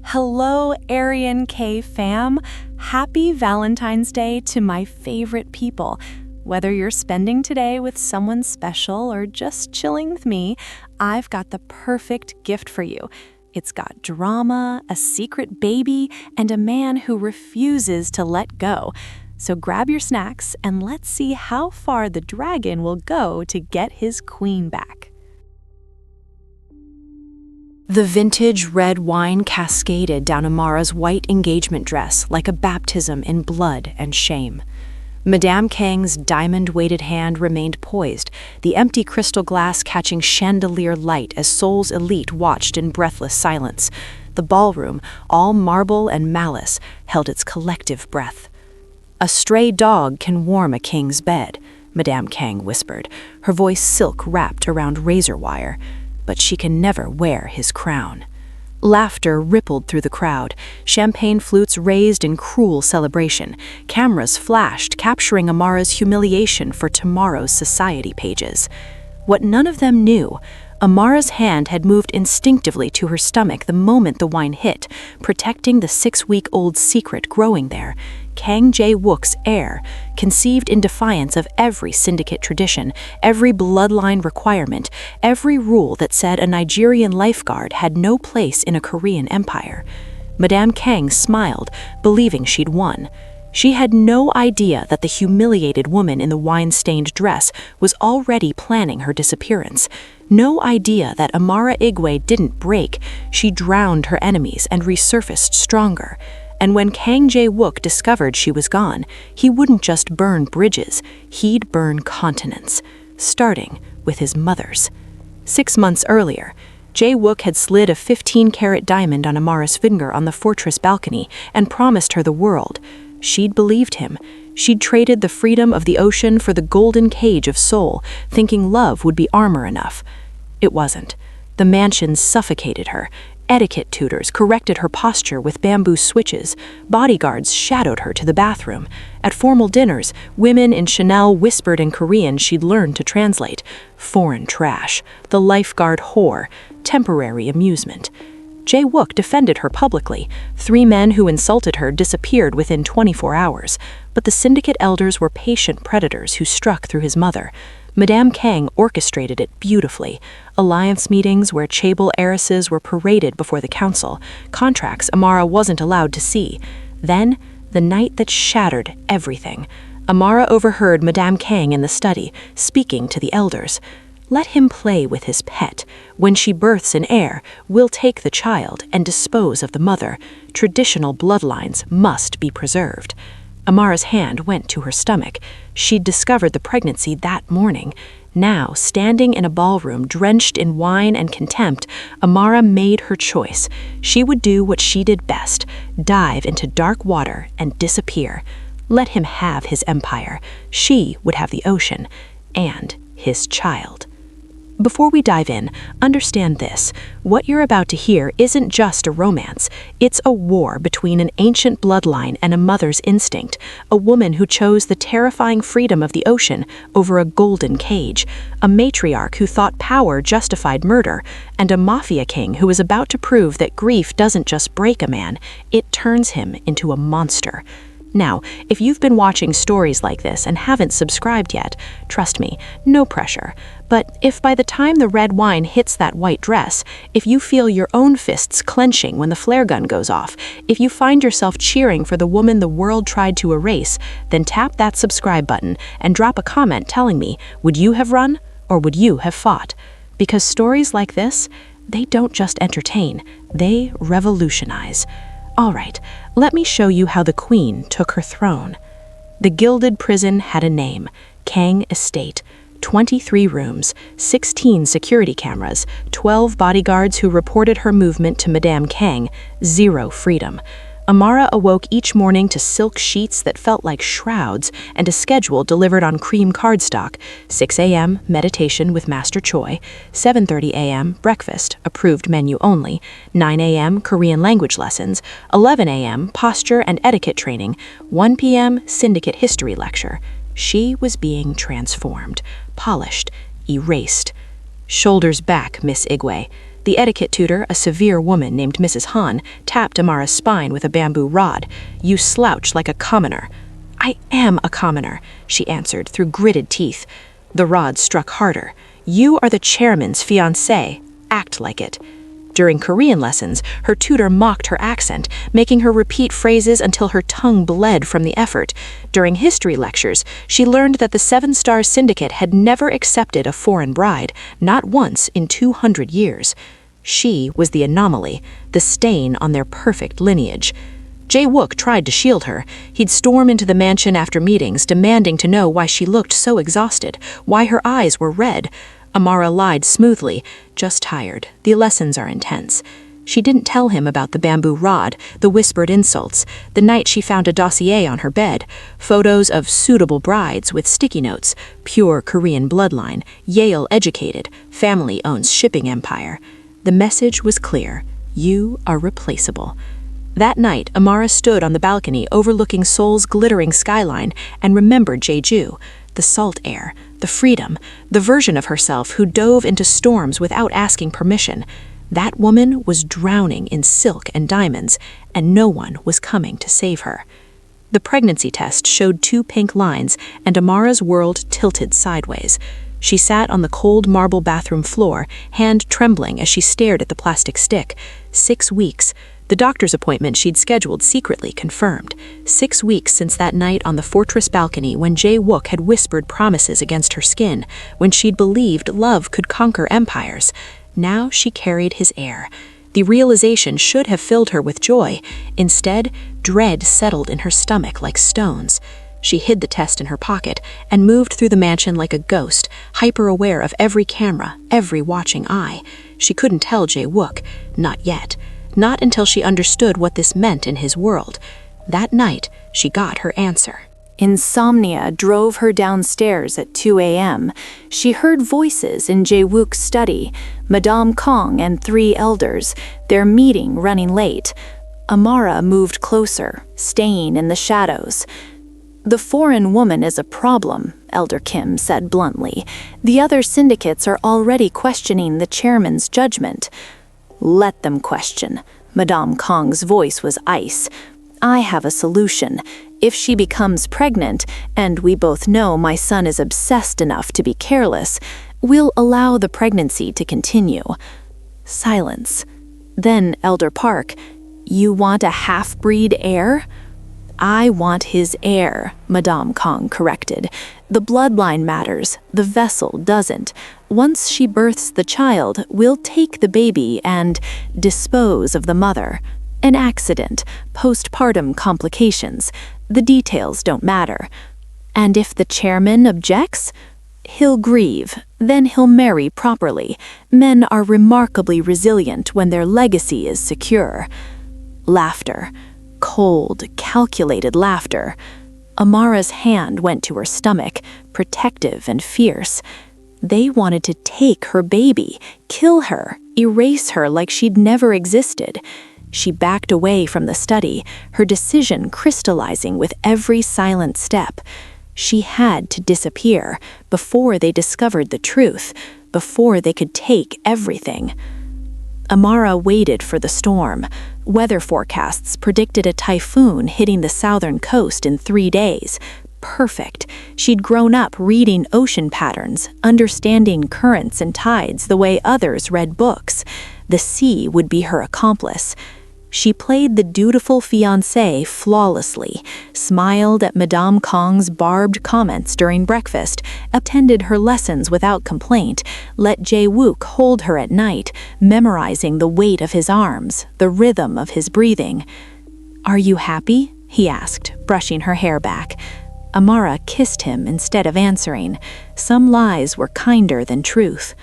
Hello, Arien K fam. Happy Valentine's Day to my favorite people. Whether you're spending today with someone special or just chilling with me, I've got the perfect gift for you. It's got drama, a secret baby, and a man who refuses to let go. So grab your snacks and let's see how far the dragon will go to get his queen back. The vintage red wine cascaded down Amara's white engagement dress like a baptism in blood and shame. Madame Kang's diamond-weighted hand remained poised, the empty crystal glass catching chandelier light as Seoul's elite watched in breathless silence. The ballroom, all marble and malice, held its collective breath. "A stray dog can warm a king's bed," Madame Kang whispered, her voice silk wrapped around razor wire. "But she can never wear his crown." Laughter rippled through the crowd, champagne flutes raised in cruel celebration, cameras flashed, capturing Amara's humiliation for tomorrow's society pages. What none of them knew, Amara's hand had moved instinctively to her stomach the moment the wine hit, protecting the 6-week-old secret growing there. Kang Jae-Wook's heir, conceived in defiance of every syndicate tradition, every bloodline requirement, every rule that said a Nigerian lifeguard had no place in a Korean empire. Madame Kang smiled, believing she'd won. She had no idea that the humiliated woman in the wine-stained dress was already planning her disappearance. No idea that Amara Igwe didn't break. She drowned her enemies and resurfaced stronger. And when Kang Jae-Wook discovered she was gone, he wouldn't just burn bridges, he'd burn continents, starting with his mother's. 6 months earlier, Jae-Wook had slid a 15-carat diamond on Amara's finger on the fortress balcony and promised her the world. She'd believed him. She'd traded the freedom of the ocean for the golden cage of Seoul, thinking love would be armor enough. It wasn't. The mansion suffocated her. Etiquette tutors corrected her posture with bamboo switches. Bodyguards shadowed her to the bathroom. At formal dinners, women in Chanel whispered in Korean she'd learned to translate. Foreign trash. The lifeguard whore. Temporary amusement. Jae-Wook defended her publicly. 3 men who insulted her disappeared within 24 hours. But the syndicate elders were patient predators who struck through his mother. Madame Kang orchestrated it beautifully. Alliance meetings where chaebol heiresses were paraded before the council. Contracts Amara wasn't allowed to see. Then, the night that shattered everything. Amara overheard Madame Kang in the study, speaking to the elders. "Let him play with his pet. When she births an heir, we'll take the child and dispose of the mother. Traditional bloodlines must be preserved." Amara's hand went to her stomach. She'd discovered the pregnancy that morning. Now, standing in a ballroom drenched in wine and contempt, Amara made her choice. She would do what she did best, dive into dark water and disappear. Let him have his empire. She would have the ocean and his child. Before we dive in, understand this. What you're about to hear isn't just a romance. It's a war between an ancient bloodline and a mother's instinct, a woman who chose the terrifying freedom of the ocean over a golden cage, a matriarch who thought power justified murder, and a mafia king who was about to prove that grief doesn't just break a man, it turns him into a monster. Now, if you've been watching stories like this and haven't subscribed yet, trust me, no pressure. But if by the time the red wine hits that white dress, if you feel your own fists clenching when the flare gun goes off, if you find yourself cheering for the woman the world tried to erase, then tap that subscribe button and drop a comment telling me, would you have run or would you have fought? Because stories like this, they don't just entertain, they revolutionize. All right, let me show you how the queen took her throne. The gilded prison had a name, Kang Estate. 23 rooms, 16 security cameras, 12 bodyguards who reported her movement to Madame Kang, 0 freedom. Amara awoke each morning to silk sheets that felt like shrouds and a schedule delivered on cream cardstock. 6 a.m. meditation with Master Choi, 7:30 a.m. breakfast, approved menu only, 9 a.m. Korean language lessons, 11 a.m. posture and etiquette training, 1 p.m. syndicate history lecture. She was being transformed, polished, erased. Shoulders back, Miss Igwe. The etiquette tutor, a severe woman named Mrs. Han, tapped Amara's spine with a bamboo rod. "You slouch like a commoner." "I am a commoner," she answered through gritted teeth. The rod struck harder. "You are the chairman's fiancé. Act like it." During Korean lessons, her tutor mocked her accent, making her repeat phrases until her tongue bled from the effort. During history lectures, she learned that the Seven Stars Syndicate had never accepted a foreign bride, not once in 200 years. She was the anomaly, the stain on their perfect lineage. Jae-Wook tried to shield her. He'd storm into the mansion after meetings, demanding to know why she looked so exhausted, why her eyes were red. Amara lied smoothly, "Just tired. The lessons are intense." She didn't tell him about the bamboo rod, the whispered insults, the night she found a dossier on her bed, photos of suitable brides with sticky notes, pure Korean bloodline, Yale educated, family owns shipping empire. The message was clear: you are replaceable. That night, Amara stood on the balcony overlooking Seoul's glittering skyline and remembered Jeju, the salt air, the freedom, the version of herself who dove into storms without asking permission. That woman was drowning in silk and diamonds, and no one was coming to save her. The pregnancy test showed 2 pink lines, and Amara's world tilted sideways. She sat on the cold marble bathroom floor, hand trembling as she stared at the plastic stick. 6 weeks. The doctor's appointment she'd scheduled secretly confirmed. 6 weeks since that night on the fortress balcony when Jae-Wook had whispered promises against her skin, when she'd believed love could conquer empires. Now she carried his heir. The realization should have filled her with joy. Instead, dread settled in her stomach like stones. She hid the test in her pocket and moved through the mansion like a ghost, hyper-aware of every camera, every watching eye. She couldn't tell Jae-Wook, not yet. Not until she understood what this meant in his world. That night, she got her answer. Insomnia drove her downstairs at 2 a.m. She heard voices in Jae-Wook's study, Madame Kang and 3 elders, their meeting running late. Amara moved closer, staying in the shadows. "The foreign woman is a problem," Elder Kim said bluntly. "The other syndicates are already questioning the chairman's judgment." "Let them question." Madame Kang's voice was ice. "I have a solution. If she becomes pregnant, and we both know my son is obsessed enough to be careless, we'll allow the pregnancy to continue." Silence. Then Elder Park, "You want a half-breed heir?" "I want his heir," Madame Kang corrected. "The bloodline matters, the vessel doesn't. Once she births the child, we'll take the baby and dispose of the mother. An accident, postpartum complications. The details don't matter. And if the chairman objects, he'll grieve, then he'll marry properly. Men are remarkably resilient when their legacy is secure." Laughter. Cold, calculated laughter. Amara's hand went to her stomach, protective and fierce. They wanted to take her baby, kill her, erase her like she'd never existed. She backed away from the study, her decision crystallizing with every silent step. She had to disappear before they discovered the truth, before they could take everything. Amara waited for the storm. Weather forecasts predicted a typhoon hitting the southern coast in 3 days. Perfect. She'd grown up reading ocean patterns, understanding currents and tides the way others read books. The sea would be her accomplice. She played the dutiful fiancé flawlessly, smiled at Madame Kang's barbed comments during breakfast, attended her lessons without complaint, let Jae-Wook hold her at night, memorizing the weight of his arms, the rhythm of his breathing. "Are you happy?" he asked, brushing her hair back. Amara kissed him instead of answering. Some lies were kinder than truth.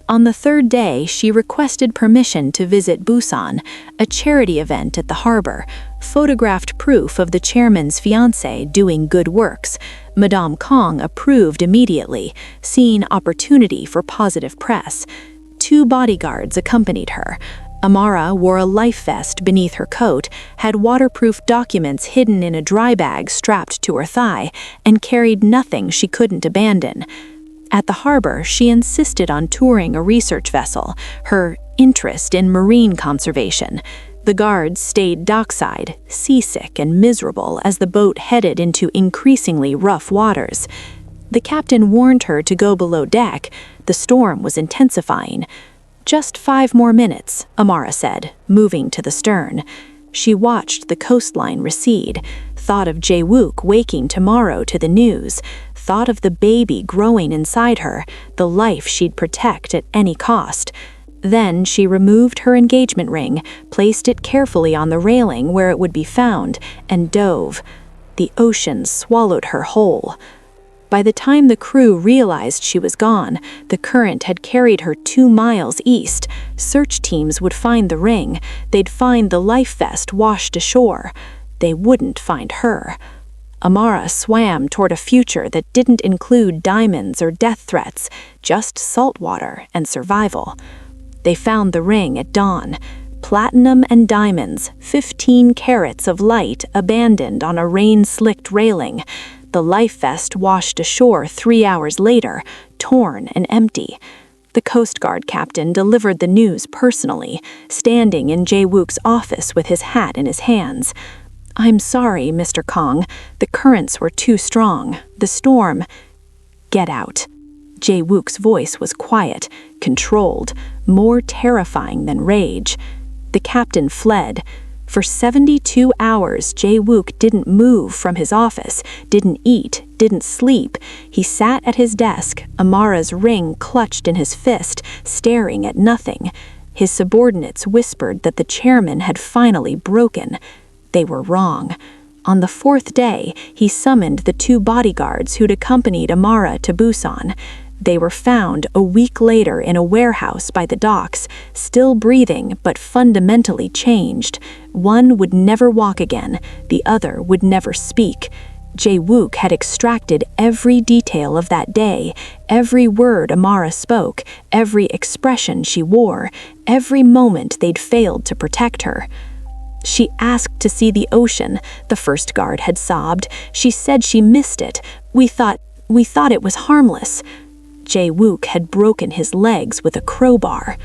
On the 3rd day, she requested permission to visit Busan, a charity event at the harbor, photographed proof of the chairman's fiancé doing good works. Madame Kang approved immediately, seeing opportunity for positive press. 2 bodyguards accompanied her. Amara wore a life vest beneath her coat, had waterproof documents hidden in a dry bag strapped to her thigh, and carried nothing she couldn't abandon. At the harbor, she insisted on touring a research vessel, her interest in marine conservation. The guards stayed dockside, seasick and miserable as the boat headed into increasingly rough waters. The captain warned her to go below deck. The storm was intensifying. "Just 5 more minutes," Amara said, moving to the stern. She watched the coastline recede, thought of Jae-Wook waking tomorrow to the news, thought of the baby growing inside her, the life she'd protect at any cost. Then she removed her engagement ring, placed it carefully on the railing where it would be found, and dove. The ocean swallowed her whole. By the time the crew realized she was gone, the current had carried her 2 miles east. Search teams would find the ring. They'd find the life vest washed ashore. They wouldn't find her. Amara swam toward a future that didn't include diamonds or death threats, just salt water and survival. They found the ring at dawn. Platinum and diamonds, 15 carats of light abandoned on a rain-slicked railing. The life vest washed ashore 3 hours later, torn and empty. The Coast Guard captain delivered the news personally, standing in Jae-Wook's office with his hat in his hands. "I'm sorry, Mr. Kang. The currents were too strong. The storm—" "Get out." Jae-Wook's voice was quiet, controlled, more terrifying than rage. The captain fled. For 72 hours, Jae-Wook didn't move from his office, didn't eat, didn't sleep. He sat at his desk, Amara's ring clutched in his fist, staring at nothing. His subordinates whispered that the chairman had finally broken. They were wrong. On the 4th day, he summoned the 2 bodyguards who'd accompanied Amara to Busan. They were found a week later in a warehouse by the docks, still breathing but fundamentally changed. One would never walk again, the other would never speak. Jae-Wook had extracted every detail of that day, every word Amara spoke, every expression she wore, every moment they'd failed to protect her. "She asked to see the ocean," the first guard had sobbed. "She said she missed it. We thought it was harmless." Jae-Wook had broken his legs with a crowbar.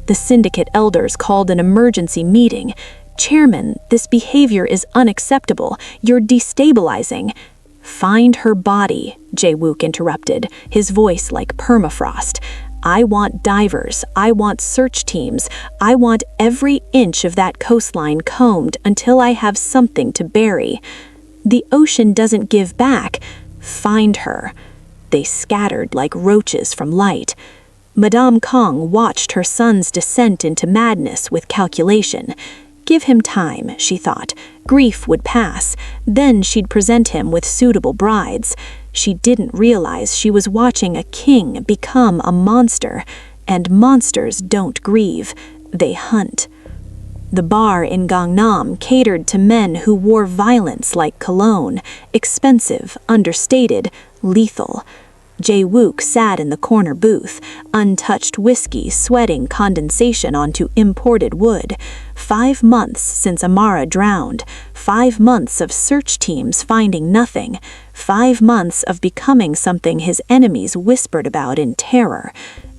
The syndicate elders called an emergency meeting. "Chairman, this behavior is unacceptable. You're destabilizing." "Find her body," Jae-Wook interrupted, his voice like permafrost. "I want divers. I want search teams. I want every inch of that coastline combed until I have something to bury. The ocean doesn't give back. Find her." They scattered like roaches from light. Madame Kang watched her son's descent into madness with calculation. Give him time, she thought. Grief would pass. Then she'd present him with suitable brides. She didn't realize she was watching a king become a monster. And monsters don't grieve. They hunt. The bar in Gangnam catered to men who wore violence like cologne, expensive, understated, lethal. Jae-Wook sat in the corner booth, untouched whiskey sweating condensation onto imported wood. 5 months since Amara drowned, 5 months of search teams finding nothing, 5 months of becoming something his enemies whispered about in terror.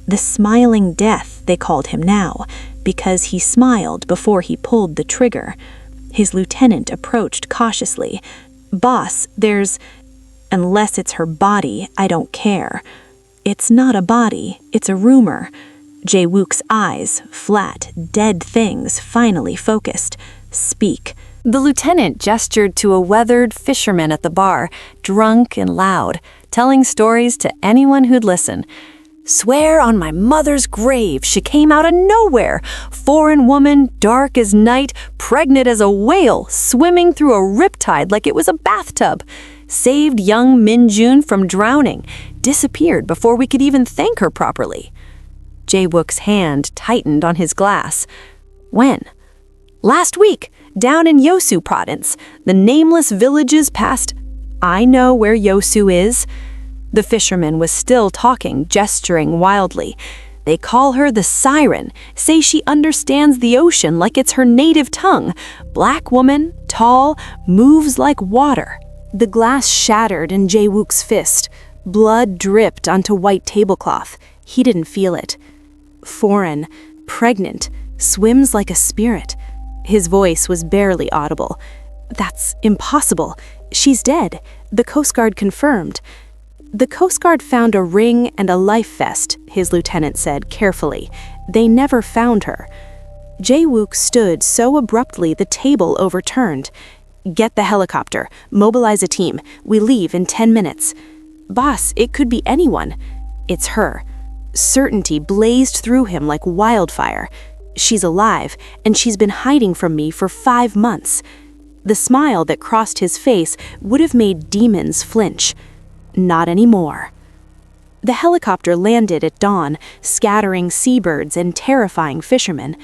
The smiling death, they called him now, because he smiled before he pulled the trigger. His lieutenant approached cautiously. "Boss, there's— Unless it's her body, I don't care." "It's not a body, it's a rumor." Jae-Wook's eyes, flat, dead things, finally focused. "Speak." The lieutenant gestured to a weathered fisherman at the bar, drunk and loud, telling stories to anyone who'd listen. "Swear on my mother's grave she came out of nowhere. Foreign woman, dark as night, pregnant as a whale, swimming through a riptide like it was a bathtub. Saved young Min-Jun from drowning, disappeared before we could even thank her properly." Jae-Wook's hand tightened on his glass. "When?" "Last week, down in Yosu province. The nameless villages past—" "I know where Yosu is." The fisherman was still talking, gesturing wildly. "They call her the Siren, say she understands the ocean like it's her native tongue. Black woman, tall, moves like water." The glass shattered in Jae-Wook's fist. Blood dripped onto white tablecloth. He didn't feel it. Foreign, pregnant, swims like a spirit. His voice was barely audible. That's impossible. She's dead. The Coast Guard confirmed. The Coast Guard found a ring and a life vest, his lieutenant said carefully. They never found her. Jae-Wook stood so abruptly the table overturned. Get the helicopter. Mobilize a team. We leave in 10 minutes. Boss, it could be anyone. It's her. Certainty blazed through him like wildfire. She's alive, and she's been hiding from me for 5 months. The smile that crossed his face would have made demons flinch. Not anymore. The helicopter landed at dawn, scattering seabirds and terrifying fishermen.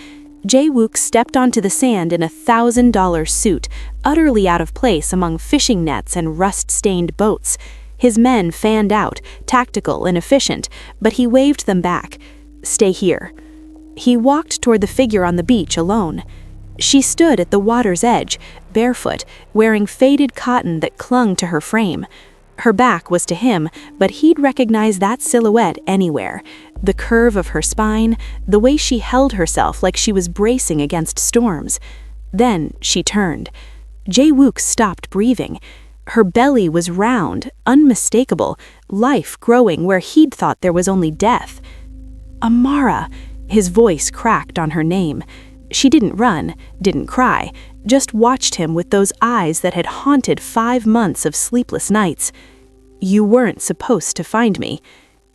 Jae-Wook stepped onto the sand in a $1,000 suit, utterly out of place among fishing nets and rust-stained boats. His men fanned out, tactical and efficient, but he waved them back. Stay here. He walked toward the figure on the beach alone. She stood at the water's edge, barefoot, wearing faded cotton that clung to her frame. Her back was to him, but he'd recognize that silhouette anywhere. The curve of her spine, the way she held herself like she was bracing against storms. Then she turned. Jae-Wook stopped breathing. Her belly was round, unmistakable, life growing where he'd thought there was only death. Amara! His voice cracked on her name. She didn't run, didn't cry, just watched him with those eyes that had haunted 5 months of sleepless nights. You weren't supposed to find me.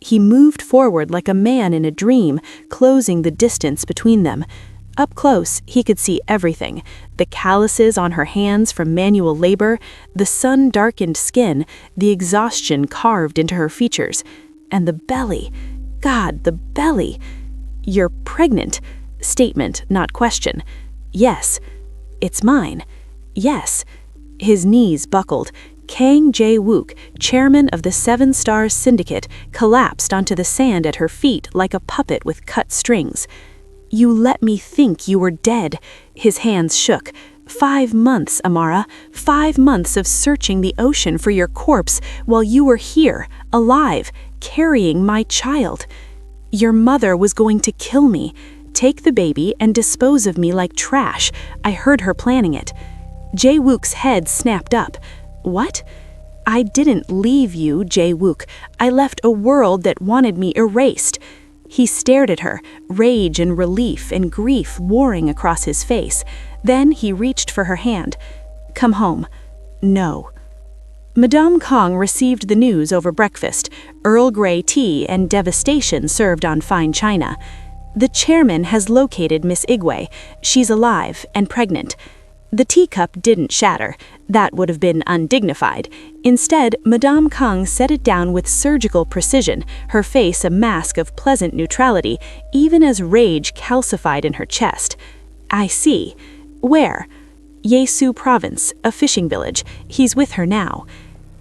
He moved forward like a man in a dream, closing the distance between them. Up close, he could see everything. The calluses on her hands from manual labor, the sun-darkened skin, the exhaustion carved into her features. And the belly. God, the belly. You're pregnant. Statement, not question. Yes. It's mine. Yes. His knees buckled. Kang Jae-Wook, chairman of the Seven Stars Syndicate, collapsed onto the sand at her feet like a puppet with cut strings. You let me think you were dead. His hands shook. 5 months, Amara. 5 months of searching the ocean for your corpse while you were here, alive, carrying my child. Your mother was going to kill me. Take the baby and dispose of me like trash. I heard her planning it. Jae-Wook's head snapped up. What? I didn't leave you, Jae-Wook. I left a world that wanted me erased. He stared at her, rage and relief and grief warring across his face. Then he reached for her hand. Come home. No. Madame Kang received the news over breakfast, Earl Grey tea and devastation served on fine china. The chairman has located Miss Igwe. She's alive and pregnant. The teacup didn't shatter. That would have been undignified. Instead, Madame Kang set it down with surgical precision, her face a mask of pleasant neutrality, even as rage calcified in her chest. I see. Where? Yesu Province, a fishing village. He's with her now.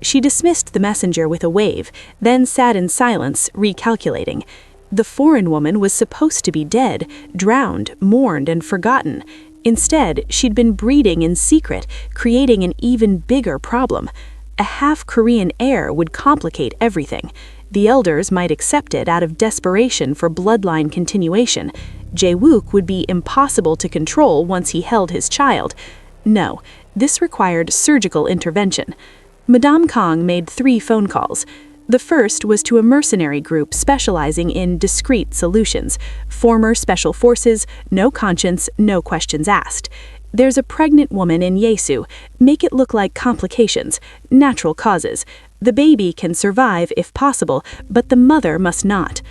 She dismissed the messenger with a wave, then sat in silence, recalculating. The foreign woman was supposed to be dead, drowned, mourned, and forgotten. Instead, she'd been breeding in secret, creating an even bigger problem. A half-Korean heir would complicate everything. The elders might accept it out of desperation for bloodline continuation. Jae-Wook would be impossible to control once he held his child. No, this required surgical intervention. Madame Kang made 3 phone calls. The first was to a mercenary group specializing in discreet solutions. Former special forces, no conscience, no questions asked. There's a pregnant woman in Yesu. Make it look like complications, natural causes. The baby can survive if possible, but the mother must not.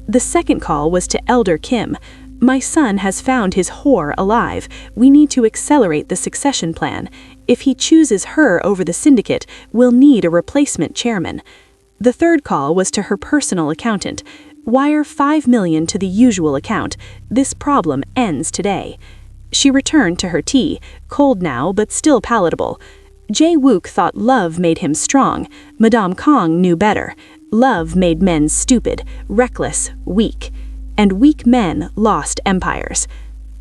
The second call was to Elder Kim. My son has found his whore alive. We need to accelerate the succession plan. If he chooses her over the syndicate, we'll need a replacement chairman. The third call was to her personal accountant. Wire $5 million to the usual account. This problem ends today. She returned to her tea, cold now but still palatable. Jae-Wook thought love made him strong. Madame Kang knew better. Love made men stupid, reckless, weak. And weak men lost empires.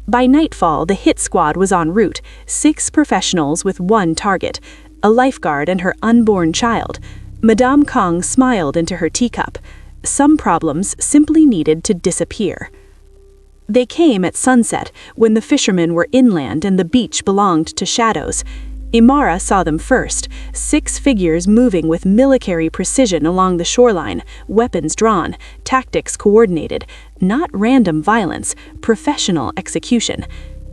By nightfall, the hit squad was en route, 6 professionals with 1 target, a lifeguard and her unborn child. Madame Kang smiled into her teacup. Some problems simply needed to disappear. They came at sunset, when the fishermen were inland and the beach belonged to shadows. Amara saw them first, 6 figures moving with military precision along the shoreline, weapons drawn, tactics coordinated, not random violence, professional execution.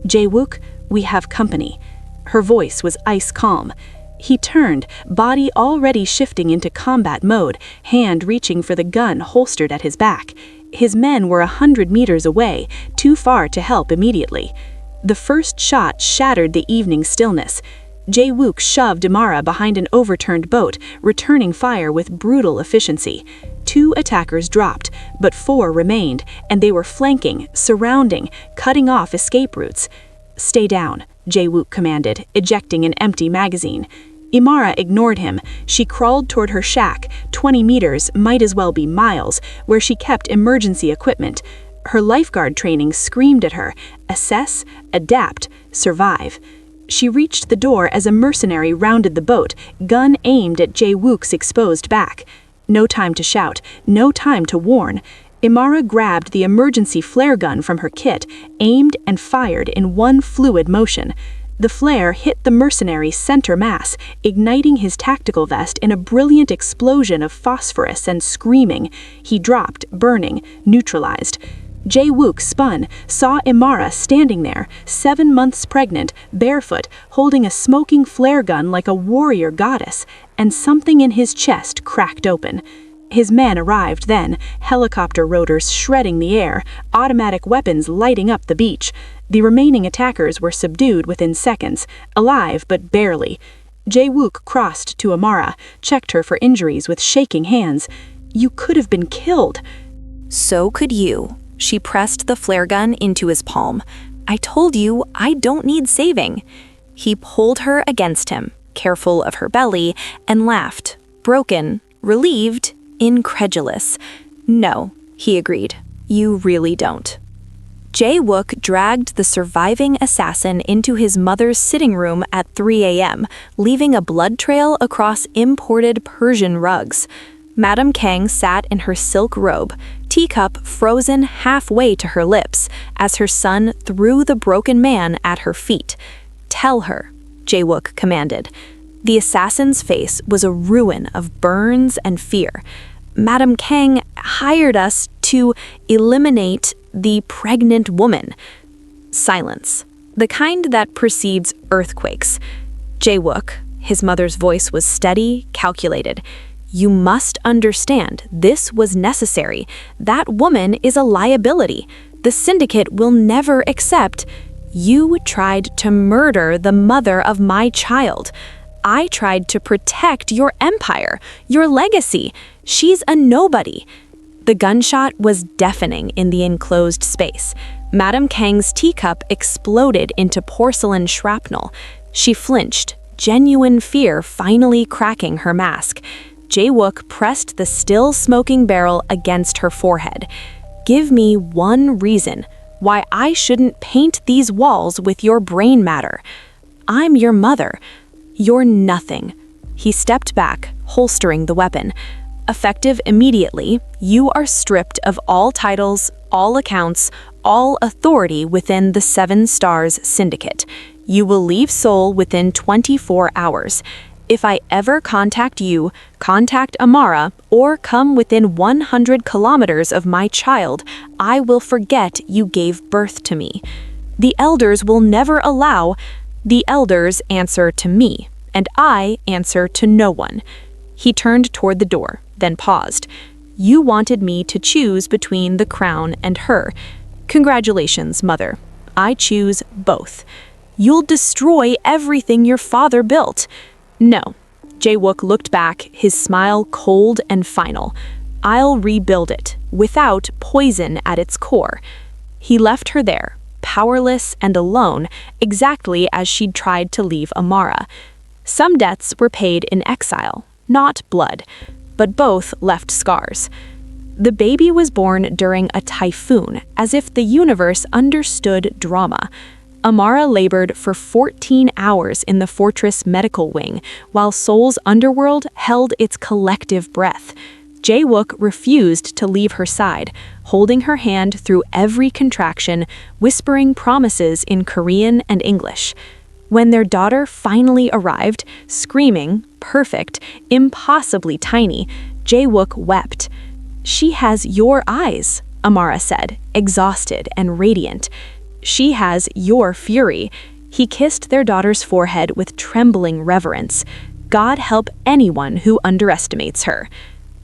Jae-Wook, we have company. Her voice was ice calm. He turned, body already shifting into combat mode, hand reaching for the gun holstered at his back. His men were 100 meters away, too far to help immediately. The first shot shattered the evening stillness. Jae-Wook shoved Amara behind an overturned boat, returning fire with brutal efficiency. 2 attackers dropped, but 4 remained, and they were flanking, surrounding, cutting off escape routes. "Stay down," Jae-Wook commanded, ejecting an empty magazine. Amara ignored him. She crawled toward her shack, 20 meters, might as well be miles, where she kept emergency equipment. Her lifeguard training screamed at her: assess, adapt, survive. She reached the door as a mercenary rounded the boat, gun aimed at Jae-Wook's exposed back. No time to shout, no time to warn. Amara grabbed the emergency flare gun from her kit, aimed and fired in one fluid motion. The flare hit the mercenary's center mass, igniting his tactical vest in a brilliant explosion of phosphorus and screaming. He dropped, burning, neutralized. Jae-Wook spun, saw Amara standing there, 7 months pregnant, barefoot, holding a smoking flare gun like a warrior goddess, and something in his chest cracked open. His men arrived then, helicopter rotors shredding the air, automatic weapons lighting up the beach. The remaining attackers were subdued within seconds, alive but barely. Jae-Wook crossed to Amara, checked her for injuries with shaking hands. "You could have been killed." "So could you." She pressed the flare gun into his palm. "I told you, I don't need saving." He pulled her against him, careful of her belly, and laughed, broken, relieved, incredulous. "No," he agreed, "you really don't." Jae-Wook dragged the surviving assassin into his mother's sitting room at 3 a.m., leaving a blood trail across imported Persian rugs. Madame Kang sat in her silk robe, teacup frozen halfway to her lips, as her son threw the broken man at her feet. "Tell her," Jae-Wook commanded. The assassin's face was a ruin of burns and fear. "Madame Kang hired us to eliminate the pregnant woman." Silence, the kind that precedes earthquakes. "Jae-Wook," his mother's voice was steady, calculated. "You must understand, this was necessary. That woman is a liability. The syndicate will never accept. You tried to murder the mother of my child. I tried to protect your empire, your legacy. She's a nobody." The gunshot was deafening in the enclosed space. Madame Kang's teacup exploded into porcelain shrapnel. She flinched, genuine fear finally cracking her mask. Jae-Wook pressed the still smoking barrel against her forehead. "Give me one reason why I shouldn't paint these walls with your brain matter. I'm your mother. You're nothing." He stepped back, holstering the weapon. "Effective immediately, you are stripped of all titles, all accounts, all authority within the Seven Stars Syndicate. You will leave Seoul within 24 hours. If I ever contact you, contact Amara, or come within 100 kilometers of my child, I will forget you gave birth to me. The elders will never allow. The elders answer to me, and I answer to no one." He turned toward the door, then paused. "You wanted me to choose between the crown and her. Congratulations, mother. I choose both. You'll destroy everything your father built." "No." Jae-Wook looked back, his smile cold and final. "I'll rebuild it, without poison at its core." He left her there, powerless and alone, exactly as she'd tried to leave Amara. Some debts were paid in exile, not blood, but both left scars. The baby was born during a typhoon, as if the universe understood drama. Amara labored for 14 hours in the fortress medical wing, while Seoul's underworld held its collective breath. Jae-Wook refused to leave her side, holding her hand through every contraction, whispering promises in Korean and English. When their daughter finally arrived, screaming, perfect, impossibly tiny, Jae-Wook wept. "She has your eyes," Amara said, exhausted and radiant. "She has your fury." He kissed their daughter's forehead with trembling reverence. God help anyone who underestimates her.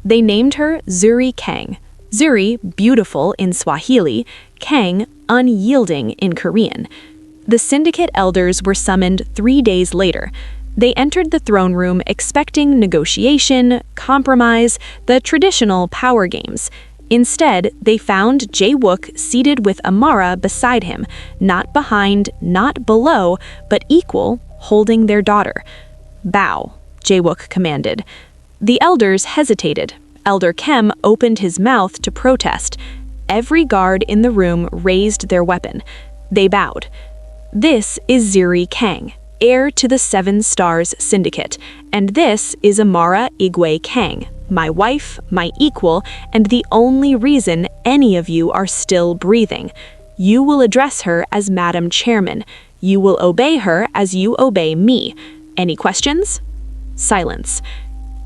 They named her Zuri Kang. Zuri, beautiful in Swahili, Kang, unyielding in Korean. The syndicate elders were summoned 3 days later. They entered the throne room expecting negotiation, compromise, the traditional power games. Instead, they found Jae-Wook seated with Amara beside him, not behind, not below, but equal, holding their daughter. "Bow," Jae-Wook commanded. The elders hesitated. Elder Kem opened his mouth to protest. Every guard in the room raised their weapon. They bowed. "This is Zuri Kang, heir to the Seven Stars Syndicate, and this is Amara Igwe Kang, my wife, my equal, and the only reason any of you are still breathing. You will address her as Madam Chairman. You will obey her as you obey me. Any questions?" Silence.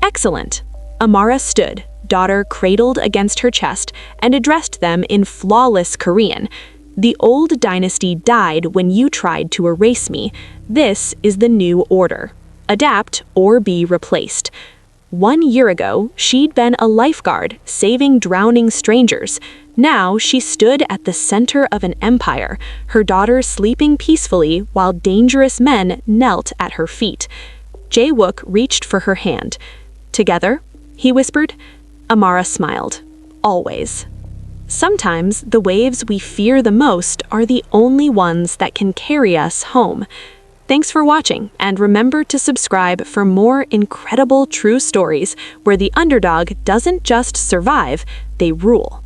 "Excellent." Amara stood, daughter cradled against her chest, and addressed them in flawless Korean. "The old dynasty died when you tried to erase me. This is the new order. Adapt or be replaced." 1 year ago, she'd been a lifeguard, saving drowning strangers. Now she stood at the center of an empire, her daughter sleeping peacefully while dangerous men knelt at her feet. Jae-Wook reached for her hand. "Together?" he whispered. Amara smiled. "Always." Sometimes the waves we fear the most are the only ones that can carry us home. Thanks for watching, and remember to subscribe for more incredible true stories where the underdog doesn't just survive, they rule.